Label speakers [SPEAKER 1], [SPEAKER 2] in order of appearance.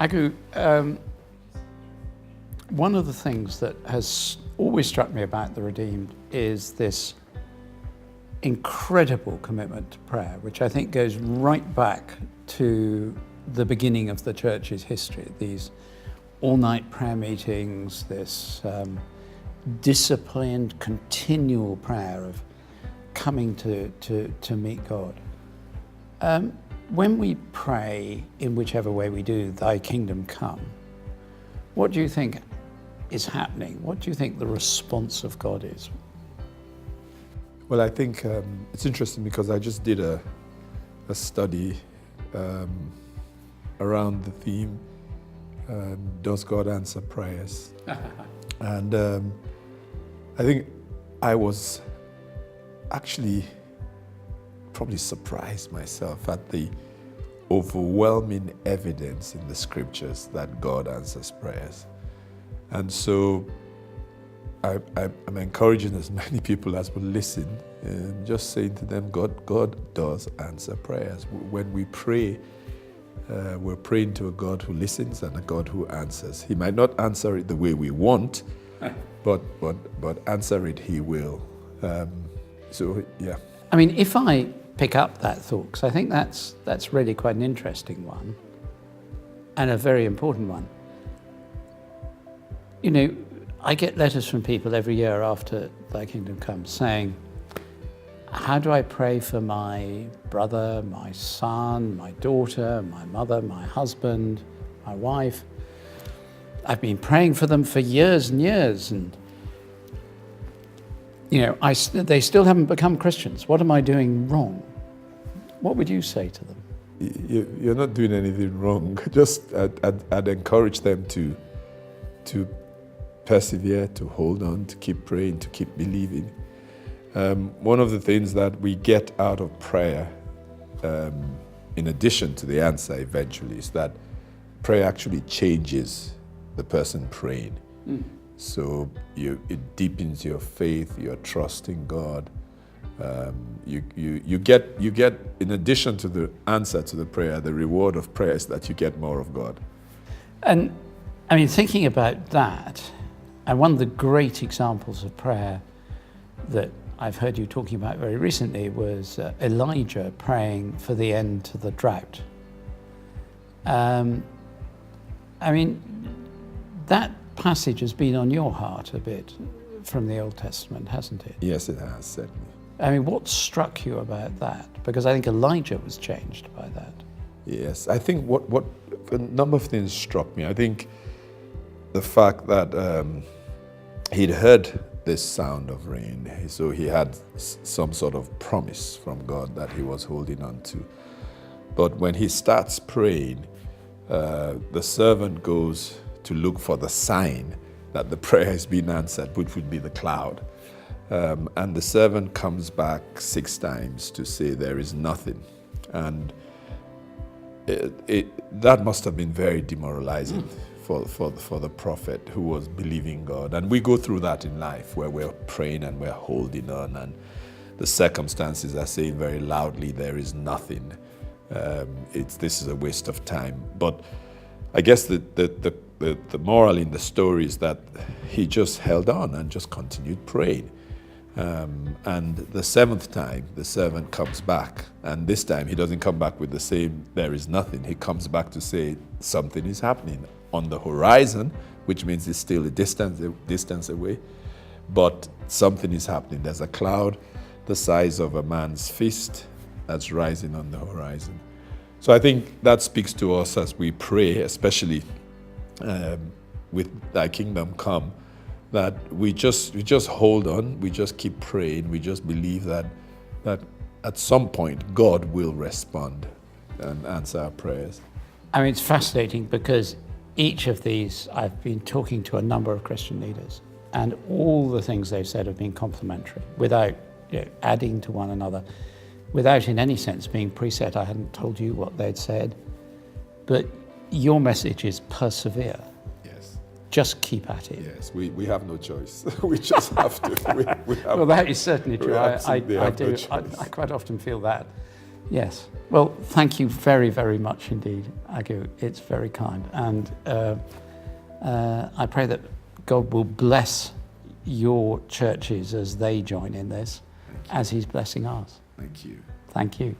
[SPEAKER 1] Agu, one of the things that has always struck me about the Redeemed is this incredible commitment to prayer, which I think goes right back to the beginning of the church's history. These all-night prayer meetings, this disciplined, continual prayer of coming to meet God. When we pray in whichever way we do, Thy kingdom come, what do you think is happening? What do you think the response of God is?
[SPEAKER 2] Well, I think it's interesting because I just did a study around the theme, does God answer prayers? And I think I was actually probably surprised myself at the overwhelming evidence in the scriptures that God answers prayers. And so I'm encouraging as many people as will listen, and just saying to them, God does answer prayers. When we pray, we're praying to a God who listens and a God who answers. He might not answer it the way we want, but answer it He will. So yeah.
[SPEAKER 1] I mean, if I pick up that thought, because I think that's really quite an interesting one and a very important one. You know, I get letters from people every year after Thy Kingdom Comes saying, how do I pray for my brother, my son, my daughter, my mother, my husband, my wife? I've been praying for them for years and years, and you know, they still haven't become Christians. What am I doing wrong? What would you say to them?
[SPEAKER 2] You're not doing anything wrong. Just I'd encourage them to persevere, to hold on, to keep praying, to keep believing. One of the things that we get out of prayer, in addition to the answer eventually, is that prayer actually changes the person praying. So it deepens your faith, your trust in God. You get, in addition to the answer to the prayer, the reward of prayer is that you get more of God.
[SPEAKER 1] And I mean, thinking about that, and one of the great examples of prayer that I've heard you talking about very recently was Elijah praying for the end to the drought. I mean, that passage has been on your heart a bit from the Old Testament, hasn't it?
[SPEAKER 2] Yes, it has, certainly.
[SPEAKER 1] I mean, what struck you about that? Because I think Elijah was changed by that.
[SPEAKER 2] Yes, I think what a number of things struck me. I think the fact that he'd heard this sound of rain, so he had some sort of promise from God that he was holding on to. But when he starts praying, the servant goes to look for the sign that the prayer has been answered, which would be the cloud. And the servant comes back 6 times to say there is nothing. And that must have been very demoralizing for the prophet who was believing God. And we go through that in life where we're praying and we're holding on, and the circumstances are saying very loudly there is nothing. This is a waste of time. But I guess the moral in the story is that he just held on and just continued praying. And the 7th time, the servant comes back, and this time he doesn't come back with the same, there is nothing. He comes back to say something is happening on the horizon, which means it's still a distance away, but something is happening. There's a cloud the size of a man's fist that's rising on the horizon. So I think that speaks to us as we pray, especially with Thy Kingdom Come, that we just hold on, we just keep praying, we just believe that at some point God will respond and answer our prayers.
[SPEAKER 1] I mean, it's fascinating because each of these, I've been talking to a number of Christian leaders, and all the things they've said have been complementary, without adding to one another, without in any sense being preset. I hadn't told you what they'd said, but your message is persevere. Just keep at it.
[SPEAKER 2] Yes, we have no choice. We just have to.
[SPEAKER 1] Well, that is certainly true. I
[SPEAKER 2] No
[SPEAKER 1] quite often feel that. Yes. Well, thank you very, very much indeed, Agu. It's very kind. And I pray that God will bless your churches as they join in this, as he's blessing us.
[SPEAKER 2] Thank you.
[SPEAKER 1] Thank you.